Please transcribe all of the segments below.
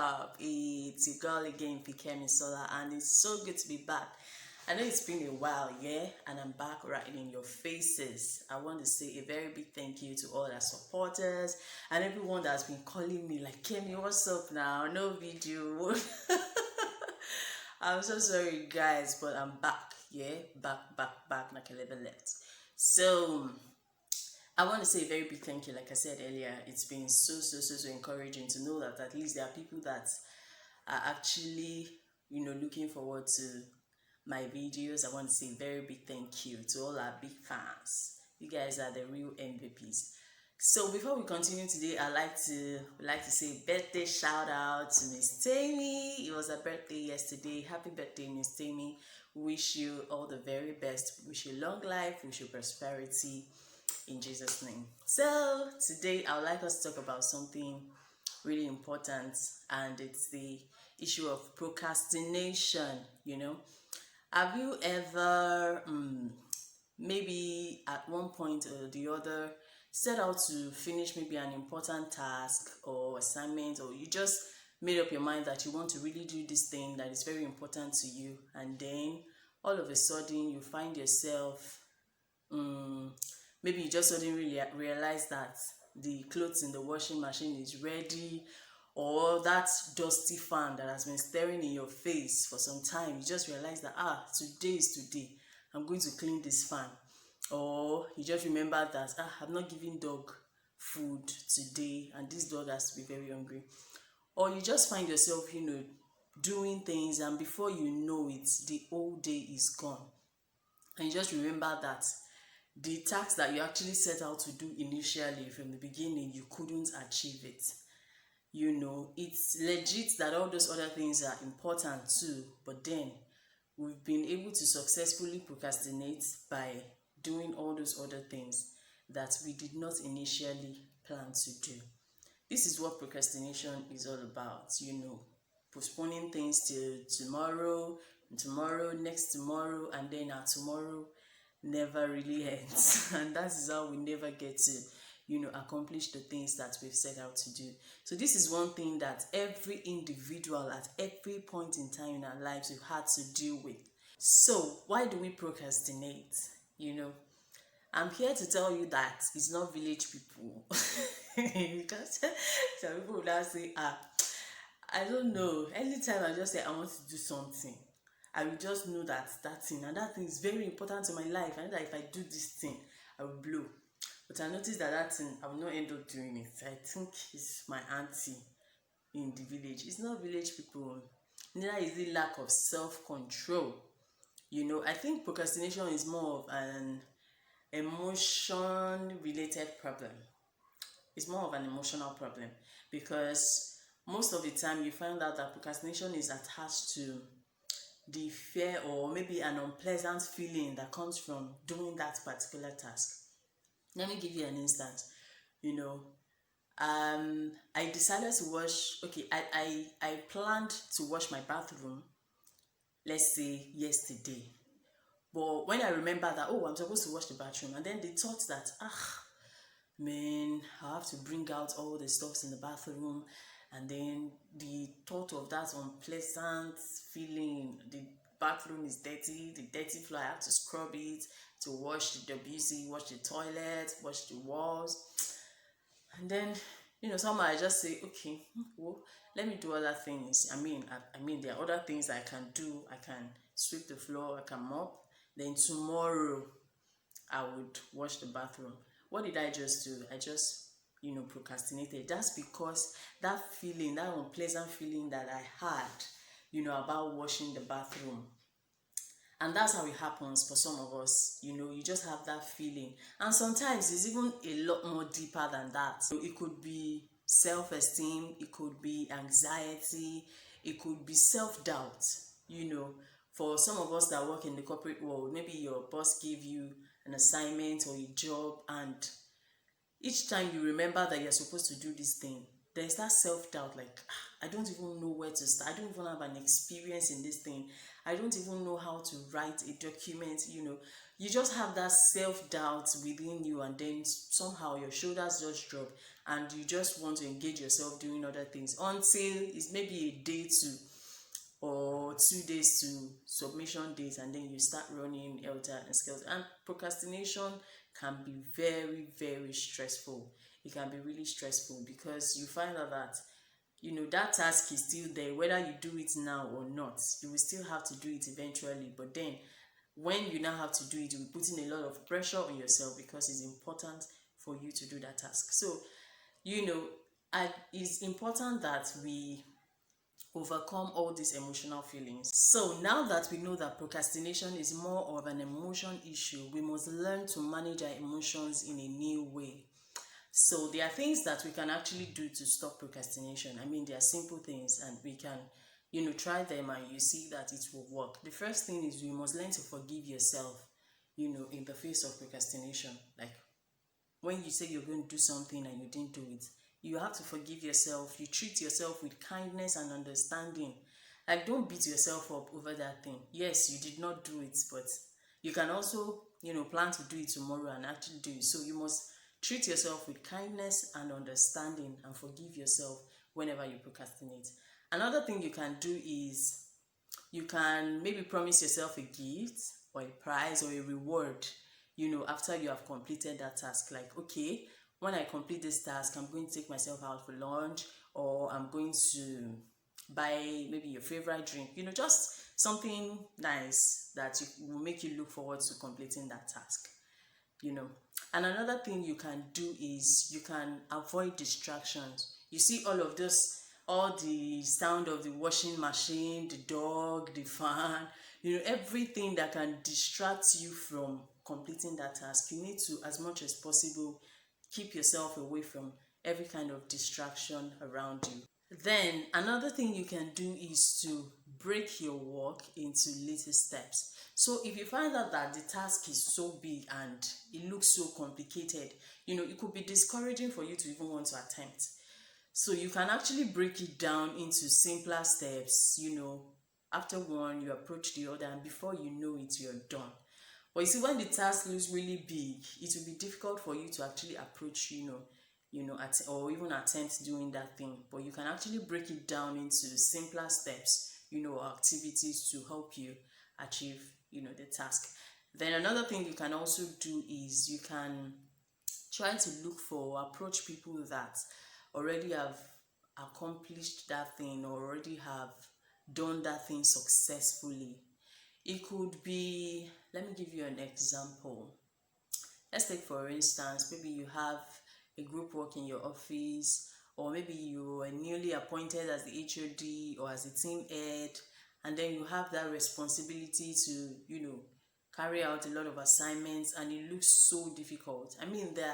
up? It's your girl again, Fikemi Sola, and it's so good to be back. I know it's been a while, yeah, and I'm back right in your faces. I want to say a very big thank you to all our supporters and everyone that's been calling me like, Kemi, what's up now? No video. I'm so sorry, guys, but I'm back, yeah, back, like I never left. So I want to say a very big thank you. Like I said earlier, it's been so encouraging to know that at least there are people that are actually, looking forward to my videos. I want to say a very big thank you to all our big fans. You guys are the real MVPs. So before we continue today, I'd like to say birthday shout out to Miss Tammy. It was her birthday yesterday. Happy birthday, Miss Tammy. Wish you all the very best. Wish you long life. Wish you prosperity in Jesus' name. So today I would like us to talk about something really important, and it's the issue of procrastination. Have you ever maybe at one point or the other set out to finish maybe an important task or assignment, or you just made up your mind that you want to really do this thing that is very important to you, and then all of a sudden you find yourself maybe you just suddenly realize that the clothes in the washing machine is ready, or that dusty fan that has been staring in your face for some time, you just realize that today is today, I'm going to clean this fan. Or you just remember that I'm not giving dog food today and this dog has to be very hungry. Or you just find yourself doing things, and before you know it, the whole day is gone, and you just remember that the task that you actually set out to do initially from the beginning, you couldn't achieve it. It's legit that all those other things are important too, but then we've been able to successfully procrastinate by doing all those other things that we did not initially plan to do. This is what procrastination is all about, postponing things till tomorrow, next tomorrow, and then our tomorrow never really ends. And that is how we never get to accomplish the things that we've set out to do. So this is one thing that every individual at every point in time in our lives we've had to deal with. So why do we procrastinate? I'm here to tell you that it's not village people. Because some people will now say, I don't know, anytime I just say I want to do something, I will just know that thing, and that thing is very important to my life. I know that if I do this thing, I will blow. But I noticed that thing, I will not end up doing it. I think it's my auntie in the village. It's not village people. Neither is it lack of self-control. I think procrastination is more of an emotion-related problem. It's more of an emotional problem, because most of the time you find out that procrastination is attached to the fear or maybe an unpleasant feeling that comes from doing that particular task. Let me give you an instance. I decided to wash, I planned to wash my bathroom, let's say yesterday. But when I remember that, I'm supposed to wash the bathroom, and then the thought that, man, I have to bring out all the stuffs in the bathroom, and then the thought of that unpleasant feeling, the bathroom is dirty, the dirty floor, I have to scrub it, to wash the WC, wash the toilet, wash the walls. And then, somehow I just say, okay, well, let me do other things. I mean, there are other things I can do. I can sweep the floor, I can mop. Then tomorrow, I would wash the bathroom. What did I just do? I just procrastinated. That's because that feeling, that unpleasant feeling that I had, about washing the bathroom. And that's how it happens for some of us. You just have that feeling. And sometimes it's even a lot more deeper than that. So it could be self-esteem, it could be anxiety, it could be self-doubt. For some of us that work in the corporate world, maybe your boss gave you an assignment or a job, and each time you remember that you're supposed to do this thing, there's that self-doubt, like, I don't even know where to start. I don't even have an experience in this thing. I don't even know how to write a document. You just have that self-doubt within you, and then somehow your shoulders just drop and you just want to engage yourself doing other things until it's maybe a day or 2 days to submission days, and then you start running elter and skelter. And procrastination can be very, very stressful. It can be really stressful because you find out that that task is still there, whether you do it now or not. You will still have to do it eventually, but then when you now have to do it, you will put in a lot of pressure on yourself because it's important for you to do that task. So it's important that we overcome all these emotional feelings. So now that we know that procrastination is more of an emotion issue, we must learn to manage our emotions in a new way. So there are things that we can actually do to stop procrastination. I mean, there are simple things, and we can try them, and you see that it will work. The first thing is you must learn to forgive yourself in the face of procrastination. Like, when you say you're going to do something and you didn't do it, you have to forgive yourself. You treat yourself with kindness and understanding. Like, don't beat yourself up over that thing. Yes, you did not do it, but you can also plan to do it tomorrow and actually do it. So you must treat yourself with kindness and understanding, and forgive yourself whenever you procrastinate. Another thing you can do is you can maybe promise yourself a gift or a prize or a reward after you have completed that task. Like, okay, when I complete this task, I'm going to take myself out for lunch, or I'm going to buy maybe your favorite drink, just something nice that will make you look forward to completing that task. And another thing you can do is you can avoid distractions. You see all the sound of the washing machine, the dog, the fan, everything that can distract you from completing that task. You need to, as much as possible, keep yourself away from every kind of distraction around you. Then another thing you can do is to break your work into little steps. So if you find out that the task is so big and it looks so complicated, it could be discouraging for you to even want to attempt. So you can actually break it down into simpler steps. After one, you approach the other, and before you know it, you're done. But you see, when the task looks really big, it will be difficult for you to actually approach, or even attempt doing that thing. But you can actually break it down into simpler steps, activities to help you achieve, the task. Then another thing you can also do is you can try to approach people that already have accomplished that thing, or already have done that thing successfully. It could be, let me give you an example. Let's take, for instance, maybe you have a group work in your office, or maybe you are newly appointed as the HOD or as a team head, and then you have that responsibility to, carry out a lot of assignments, and it looks so difficult. I mean, the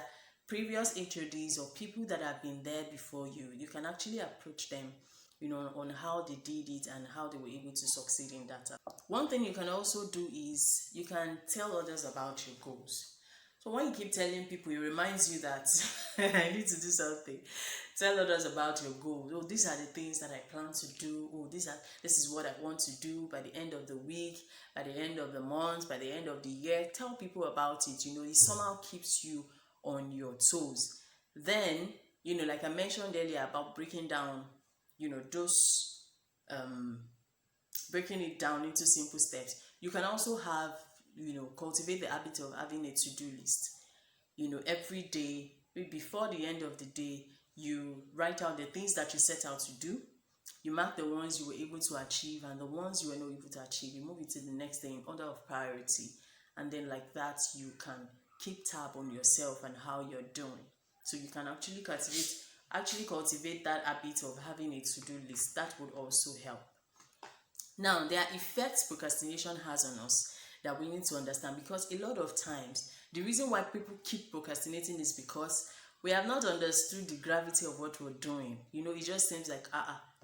previous HODs or people that have been there before you can actually approach them, on how they did it and how they were able to succeed in that. One thing you can also do is you can tell others about your goals. So when you keep telling people, it reminds you that I need to do something. Tell others about your goals. Oh, these are the things that I plan to do. Oh, this is what I want to do by the end of the week, by the end of the month, by the end of the year. Tell people about it. It somehow keeps you on your toes. Then, like I mentioned earlier about breaking down, those breaking it down into simple steps. You can also have, cultivate the habit of having a to-do list. Every day, before the end of the day, you write out the things that you set out to do. You mark the ones you were able to achieve, and the ones you were not able to achieve, you move it to the next day in order of priority. And then like that, you can keep tab on yourself and how you're doing. So you can actually cultivate that habit of having a to-do list. That would also help. Now, there are effects procrastination has on us that we need to understand, because a lot of times the reason why people keep procrastinating is because we have not understood the gravity of what we're doing. It just seems like,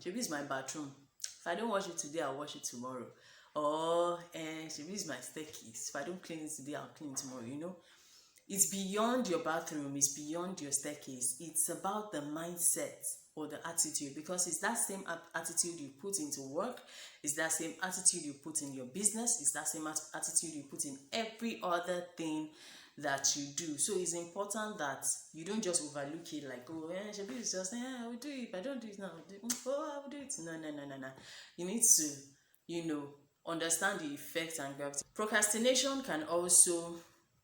maybe it's my bathroom. If I don't wash it today, I'll wash it tomorrow. Or maybe it's my staircase. If I don't clean it today, I'll clean it tomorrow. It's beyond your bathroom. It's beyond your staircase. It's about the mindset or the attitude, because it's that same attitude you put into work, it's that same attitude you put in your business, it's that same attitude you put in every other thing that you do. So it's important that you don't just overlook it like, oh, Shabi is just, I will do it. If I don't do it now, I will do it. No. You need to, understand the effect and gravity. Procrastination can also,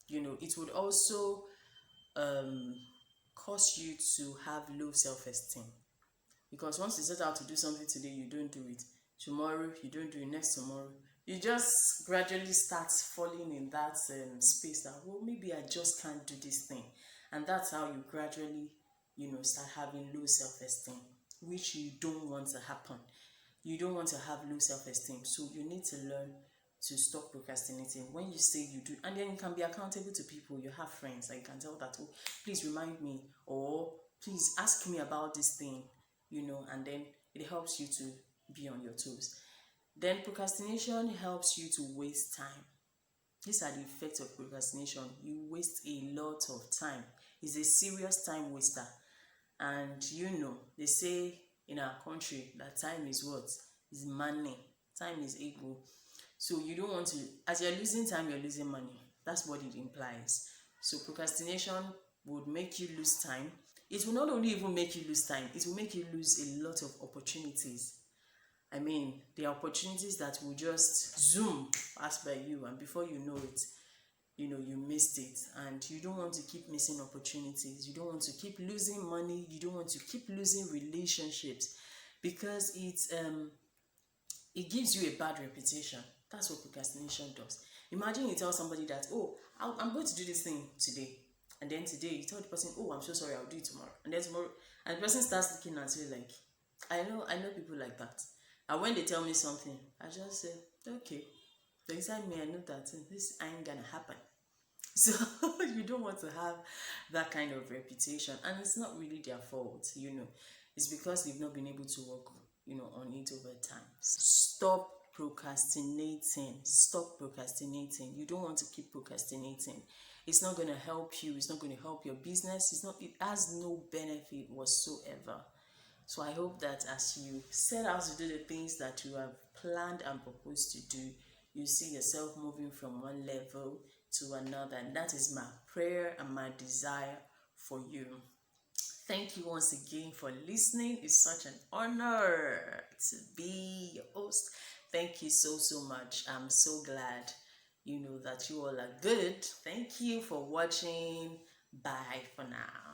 it would also cause you to have low self-esteem, because once you set out to do something today, you don't do it. Tomorrow you don't do it. Next tomorrow you just gradually start falling in that space that, well, maybe I just can't do this thing, and that's how you gradually start having low self-esteem, which you don't want to happen. You don't want to have low self-esteem, so you need to learn to stop procrastinating. When you say you do, and then you can be accountable to people. You have friends that you can tell that, oh, please remind me, or please ask me about this thing, and then it helps you to be on your toes. Then procrastination helps you to waste time. These are the effects of procrastination. You waste a lot of time. It's a serious time waster. And they say in our country that time is what? Is money. Time is ego. So you don't want to, as you're losing time, you're losing money. That's what it implies. So procrastination would make you lose time. It will not only even make you lose time, it will make you lose a lot of opportunities. I mean, there are opportunities that will just zoom pass by you, and before you know it, you missed it. And you don't want to keep missing opportunities. You don't want to keep losing money. You don't want to keep losing relationships, because it gives you a bad reputation. That's what procrastination does. Imagine you tell somebody that, oh, I'm going to do this thing today, and then today you tell the person, oh, I'm so sorry, I'll do it tomorrow, and then tomorrow, and the person starts looking at you like, I know people like that. And when they tell me something, I just say, okay. So inside me, I know that this ain't gonna happen. So you don't want to have that kind of reputation, and it's not really their fault. It's because they've not been able to work on it over time. Stop procrastinating. Stop procrastinating. You don't want to keep procrastinating. It's not going to help you. It's not going to help your business. It has no benefit whatsoever. So I hope that as you set out to do the things that you have planned and proposed to do, you see yourself moving from one level to another. And that is my prayer and my desire for you. Thank you once again for listening. It's such an honor to be your host. Thank you so much. I'm so glad that you all are good. Thank you for watching. Bye for now.